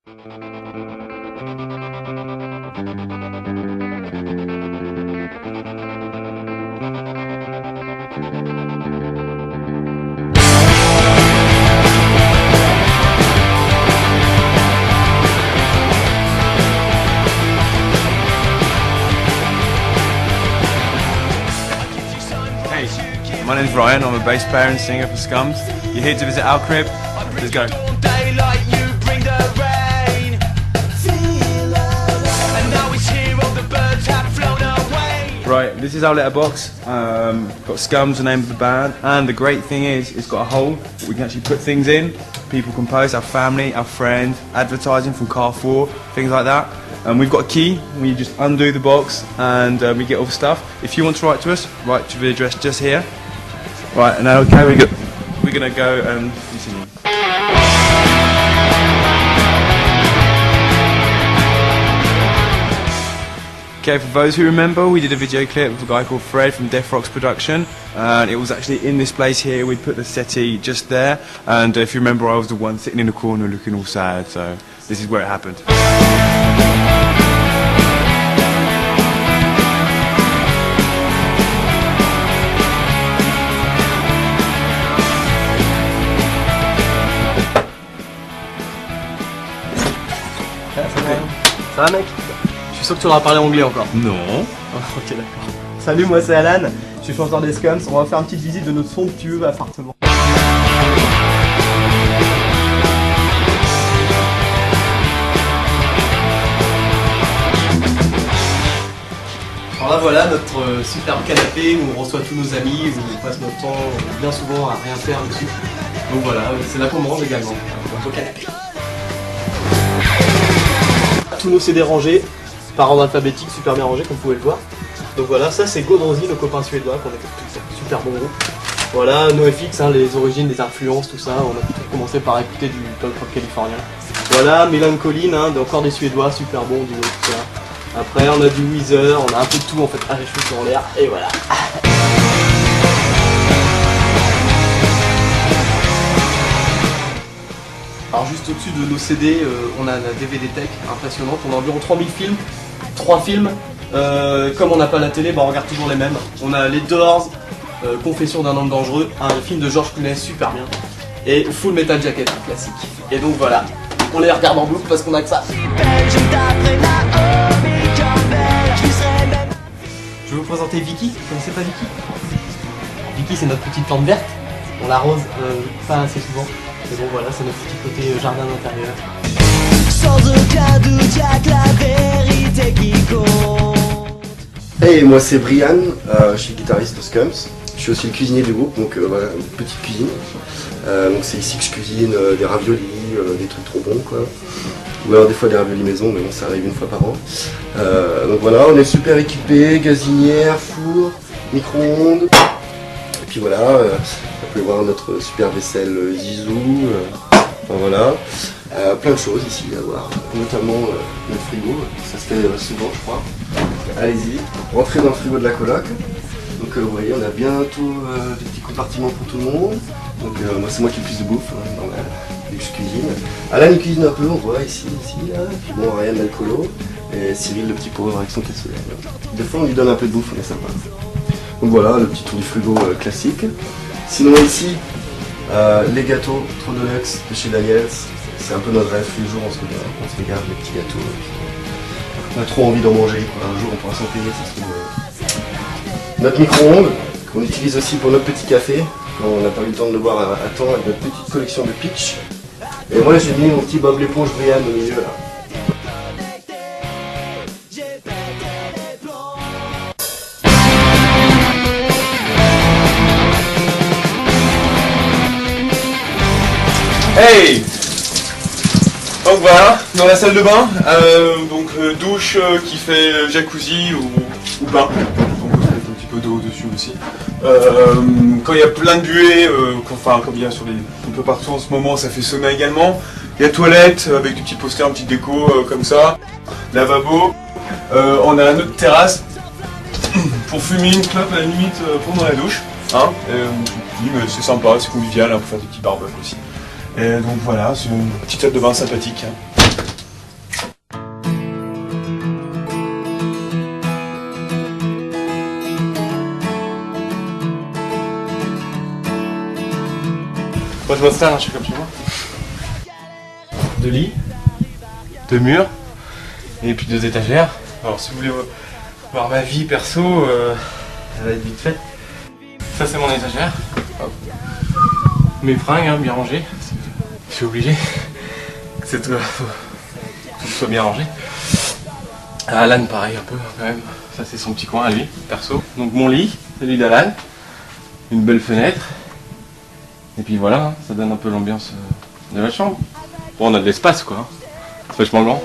Hey, my name's Ryan, I'm a bass player and singer for Scums. You're here to visit our crib, let's go. Right, this is our letterbox. Got Scums, the name of the band, and the great thing is it's got a hole we can actually put things in. People can post, our family, our friends, advertising from Carrefour, things like that. And we've got a key, we just undo the box and we get all the stuff. If you want to write to us, write to the address just here. Right, now okay, we're gonna go and continue. Okay, for those who remember, we did a video clip with a guy called Fred from Death Rocks Production, and it was actually in this place here. We put the settee just there, and if you remember, I was the one sitting in the corner looking all sad, so this is where it happened. Ça va mec? Je suis sûr que tu auras parlé anglais encore. Non. Ok d'accord. Salut, moi c'est Alan, je suis chanteur des Scums. On va faire une petite visite de notre somptueux appartement. Alors là voilà notre superbe canapé où on reçoit tous nos amis, où on passe notre temps bien souvent à rien faire dessus. Donc voilà, c'est là qu'on mange également, notre canapé. Tous nos CD rangés, par ordre alphabétique, super bien rangés comme vous pouvez le voir. Donc voilà, ça c'est Godrozy, nos copains suédois qu'on écoute tout le temps, super bon groupe. Voilà, NoFX, hein, les origines, les influences, tout ça, on a plutôt commencé par écouter du punk rock californien. Voilà, Melancholine, hein, encore des Suédois, super bon du tout ça. Après on a du Weezer, on a un peu de tout en fait, les cheveux en l'air, et voilà. Alors juste au-dessus de nos CD, on a la DVD Tech impressionnante, on a environ 3000 films, 3 films. Comme on n'a pas la télé, bah on regarde toujours les mêmes. On a les Doors, Confession d'un homme dangereux, un film de George Clooney super bien, et Full Metal Jacket, un classique. Et donc voilà, on les regarde en boucle parce qu'on a que ça. Je vais vous présenter Vicky, vous connaissez pas Vicky? Vicky c'est notre petite plante verte, on l'arrose pas assez souvent. Mais bon voilà, c'est notre petit côté jardin d'intérieur. Hey, moi c'est Brian, je suis guitariste de Scums. Je suis aussi le cuisinier du groupe, donc voilà, une petite cuisine. Donc c'est ici que je cuisine des raviolis, des trucs trop bons quoi. Ou alors des fois des raviolis maison, mais bon ça arrive une fois par an. Donc voilà, on est super équipés, gazinière, four, micro-ondes. Et puis voilà, vous pouvez voir notre super vaisselle Zizou, enfin, voilà. Plein de choses ici à voir, notamment notre frigo, ça se fait souvent je crois. Allez-y, rentrez dans le frigo de la coloc. Donc vous voyez, on a bientôt des petits compartiments pour tout le monde. Donc moi c'est moi qui ai le plus de bouffe, hein, normal, vu que je cuisine. Alan il cuisine un peu, on voit ici, là. Puis bon, Ryan l'alcoolo. Et Cyril le petit pauvre avec son cassoulet. Des fois on lui donne un peu de bouffe, on est sympa. Donc voilà, le petit tour du frigo classique. Sinon ici, les gâteaux trop de luxe de chez Daniels. C'est un peu notre rêve, tous les jours on se regarde les petits gâteaux. On a trop envie d'en manger, quoi. Un jour on pourra s'en payer, ça se trouve. Notre micro-ondes, qu'on utilise aussi pour notre petit café, quand on n'a pas eu le temps de le boire à temps, avec notre petite collection de pitch. Et moi j'ai mis mon petit Bob l'éponge Brian au milieu là. Hey! Donc voilà, dans la salle de bain, douche qui fait jacuzzi ou bain, donc un petit peu d'eau dessus aussi. Quand il y a plein de buées, comme il y a un peu partout en ce moment, ça fait sauna également. Il y a toilette avec des petits posters, un petit déco comme ça, lavabo. On a notre terrasse pour fumer une clope à la limite pendant la douche. Hein, c'est sympa, c'est convivial, hein, pour faire des petits barbecues aussi. Et donc voilà, c'est une petite salle de bain sympathique. Hein. je m'installe, je suis comme chez moi. 2 lits, 2 murs, et puis 2 étagères. Alors si vous voulez voir ma vie perso, elle va être vite faite. Ça c'est mon étagère. Hop. Mes fringues, hein, bien rangées. Je suis obligé que tout soit bien rangé. Alan pareil un peu quand même. Ça c'est son petit coin à lui, perso. Donc mon lit, celui d'Alan. Une belle fenêtre. Et puis voilà, hein, ça donne un peu l'ambiance de la chambre. Bon, on a de l'espace quoi. C'est vachement grand.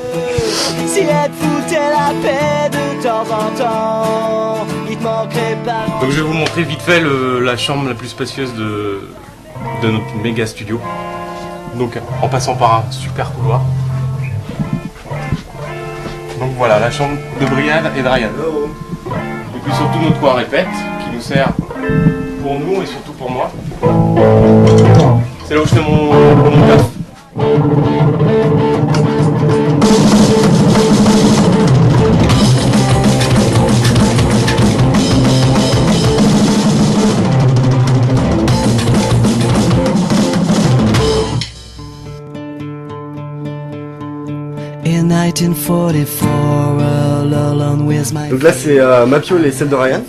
Si elle foutait la paix de temps en temps, il te manquerait pas. Donc je vais vous montrer vite fait la chambre la plus spacieuse de notre méga studio. Donc en passant par un super couloir. Donc voilà, la chambre de Brian et de Ryan. Et puis surtout notre coin répète, qui nous sert pour nous et surtout pour moi. C'est là où je fais mon taf. Donc là c'est ma piole et celle de Ryan.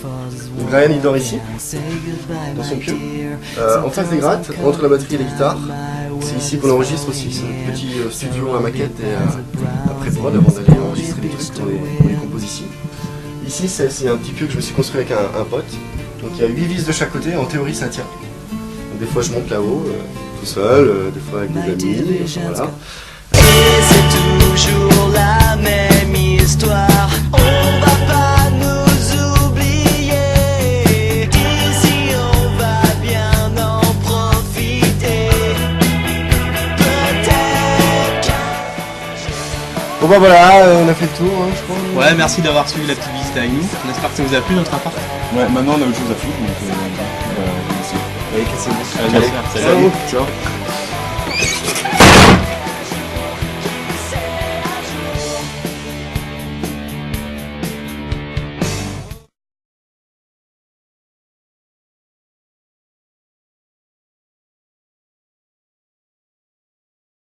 Donc Ryan il dort ici, dans son pieu. En face des grattes, entre la batterie et les guitares. C'est ici qu'on enregistre aussi, c'est un petit studio à maquette et après prod avant d'aller enregistrer les trucs qu'on les compose ici. Ici c'est un petit pieu que je me suis construit avec un pote. Donc il y a 8 vis de chaque côté, en théorie ça tient. Donc, des fois je monte là-haut, tout seul, des fois avec des amis, voilà. Et c'est toujours la même histoire. On va pas nous oublier. Ici on va bien en profiter. Peut-être. Bon bah voilà, on a fait le tour, hein, je crois. Ouais, merci d'avoir suivi la petite visite avec nous. On espère que ça vous a plu notre appart. Ouais, maintenant on a autre chose à foutre, donc Allez, cassez-vous. Allez, salut. Ciao.